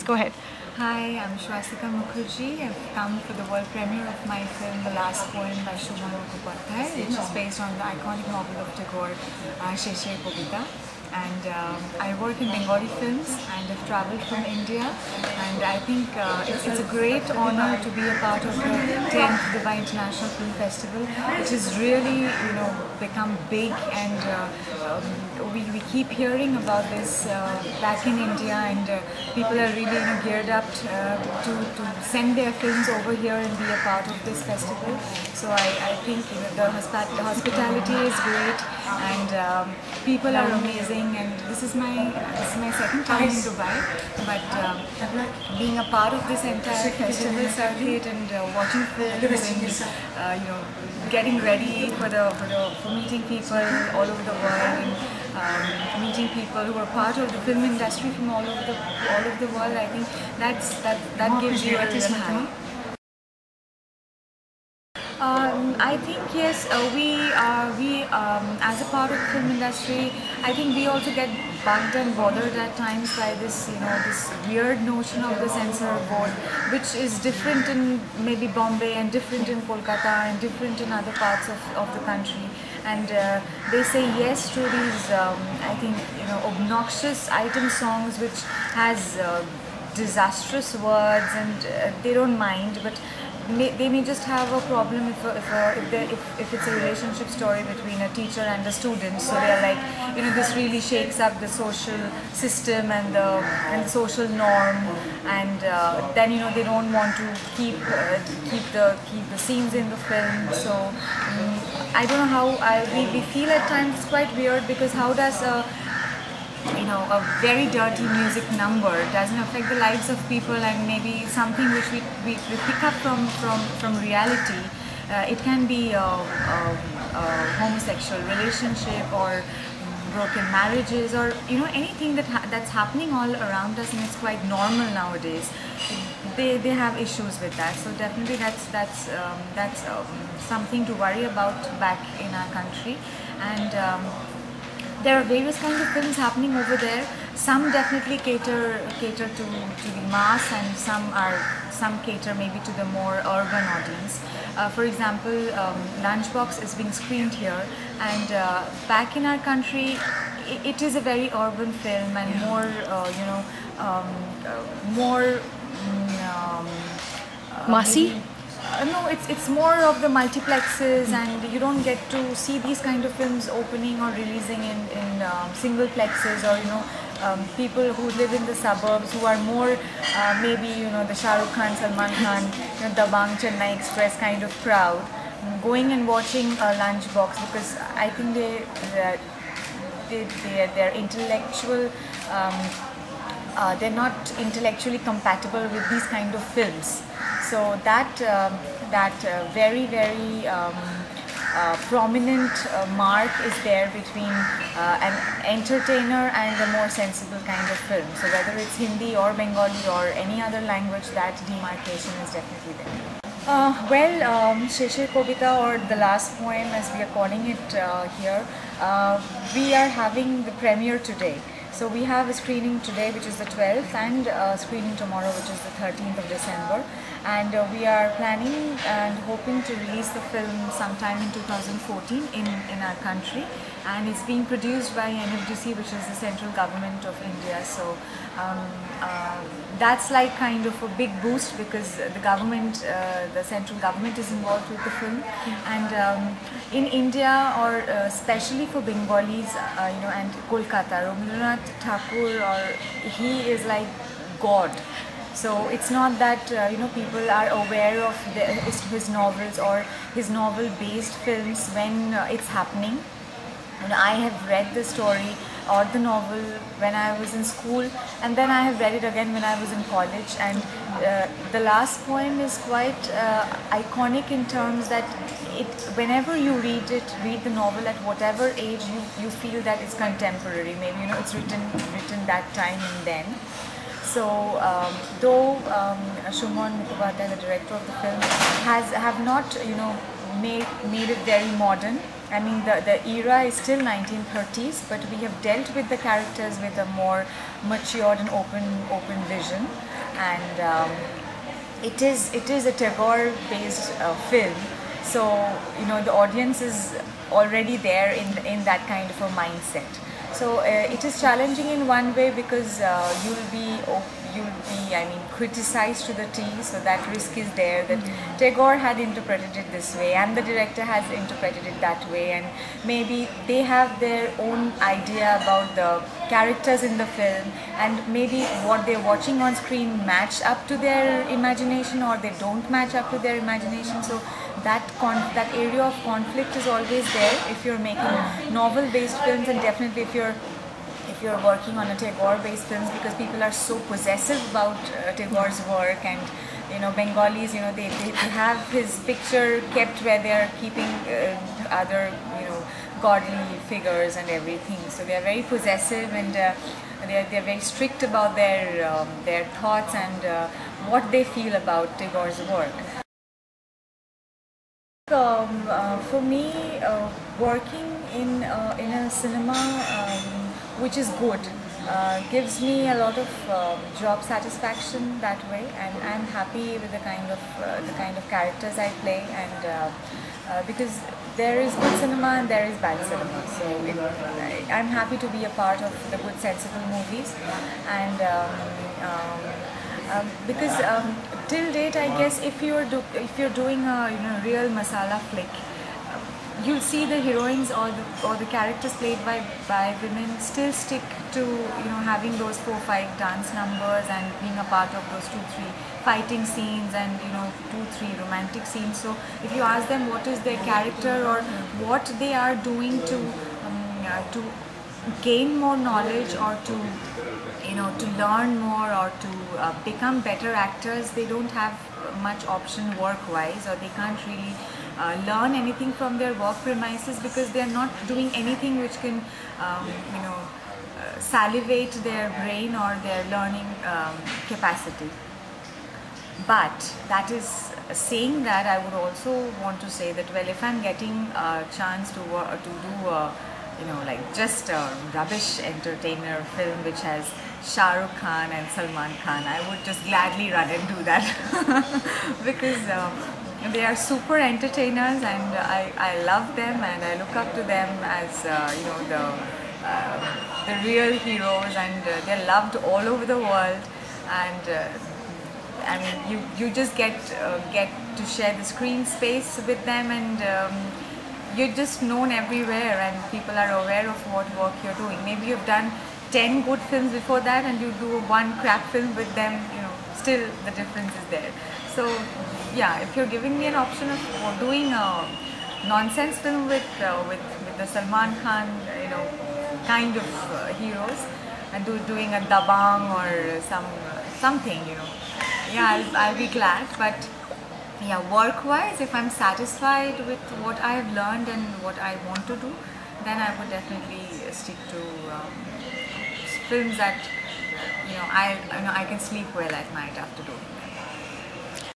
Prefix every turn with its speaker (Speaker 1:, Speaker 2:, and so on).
Speaker 1: Go ahead.
Speaker 2: Hi, I'm Swastika Mukherjee. I've come for the world premiere of my film The Last Poem by Mukherjee, which is based on the iconic novel of Tagore, Swastika Mukherjee. And I work in Bengali films and I've travelled from India, and I think it's a great honour to be a part of the 10th Dubai International Film Festival, which has really become big, and we keep hearing about this back in India, and people are really geared up to send their films over here and be a part of this festival. So I think the hospitality is great, and people are amazing, and this is my second time in Dubai, but being a part of this entire festival circuit and watching films and getting ready for meeting people all over the world, and meeting people who are part of the film industry from all over the world, I think that gives you a real high. I think yes, we as a part of the film industry, I think we also get bugged and bothered at times by this this weird notion of the censor board, which is different in maybe Bombay and different in Kolkata and different in other parts of the country, and they say yes to these I think obnoxious item songs which has disastrous words, and they don't mind, but they may just have a problem if it's a relationship story between a teacher and a student. So they're like, this really shakes up the social system and the social norm, and then they don't want to keep the scenes in the film. So I don't know how we feel at times it's quite weird, because how does a very dirty music number doesn't affect the lives of people, and maybe something which we pick up from reality. It can be a homosexual relationship or broken marriages, or anything that's happening all around us, and it's quite normal nowadays. They have issues with that, so definitely that's something to worry about back in our country. And there are various kinds of films happening over there. Some definitely cater to the mass, and some cater maybe to the more urban audience. For example, Lunchbox is being screened here, and back in our country, it is a very urban film, and more more
Speaker 1: Masi?
Speaker 2: No, it's more of the multiplexes, and you don't get to see these kind of films opening or releasing in single plexes, or people who live in the suburbs who are more maybe the Shah Rukh Khan, Salman Khan, Dabang, Chennai Express kind of crowd, going and watching Lunchbox, because I think they're intellectual. They're not intellectually compatible with these kind of films. So that very prominent mark is there between an entertainer and a more sensible kind of film. So whether it's Hindi or Bengali or any other language, that demarcation is definitely there. Swastika Mukherjee, or The Last Poem as we are calling it here, we are having the premiere today. So we have a screening today, which is the 12th, and a screening tomorrow, which is the 13th of December. And we are planning and hoping to release the film sometime in 2014 in our country. And it's being produced by NFDC, which is the central government of India. So that's like kind of a big boost, because the government, the central government is involved with the film. And in India, or especially for Bengalis, and Kolkata, Rabindranath Tagore, he is like God. So it's not that people are aware of his novels or his novel-based films when it's happening. I have read the story or the novel when I was in school, and then I have read it again when I was in college. And The Last Poem is quite iconic in terms that whenever you read the novel at whatever age, you feel that it's contemporary. Maybe it's written that time and then. So though Swastika Mukherjee, the director of the film, have not made it very modern, I mean, the era is still 1930s, but we have dealt with the characters with a more matured and open vision, and it is a Tagore-based film. So the audience is already there in that kind of a mindset. So it is challenging in one way because you'll be, I mean, criticized to the T, so that risk is there that Tagore had interpreted it this way and the director has interpreted it that way, and maybe they have their own idea about the characters in the film, and maybe what they're watching on screen match up to their imagination or they don't match up to their imagination. So that area of conflict is always there if you're making novel-based films, and definitely if you're working on a Tagore-based films, because people are so possessive about Tagore's work, and Bengalis, they have his picture kept where they are keeping other godly figures and everything. So they are very possessive, and they're very strict about their thoughts and what they feel about Tagore's work. For me, working in a cinema which is good gives me a lot of job satisfaction that way, and I'm happy with the kind of characters I play, and because there is good cinema and there is bad cinema, so I'm happy to be a part of the good sensible movies, and because till date, I guess if you're doing a real masala flick, you'll see the heroines or the characters played by women still stick to having those 4-5 dance numbers and being a part of those 2-3 fighting scenes and 2-3 romantic scenes. So if you ask them what is their character or what they are doing to gain more knowledge or to learn more or to become better actors, they don't have much option work-wise, or they can't really learn anything from their work premises because they are not doing anything which can salivate their brain or their learning capacity. But that is saying that, I would also want to say that, well, if I'm getting a chance to do like just a rubbish entertainer film which has Shah Rukh Khan and Salman Khan, I would just gladly run and do that because they are super entertainers, and I love them and I look up to them as the real heroes, and they're loved all over the world, and I mean you just get to share the screen space with them, and you're just known everywhere and people are aware of what work you're doing. Maybe you've done 10 good films before that and you do one crap film with them, still the difference is there. So yeah, if you're giving me an option of doing a nonsense film with the Salman Khan kind of heroes, and doing a dabang or something, yeah, I'll be glad. But yeah, work-wise, if I'm satisfied with what I have learned and what I want to do, then I would definitely stick to films that I can sleep well at night after doing them.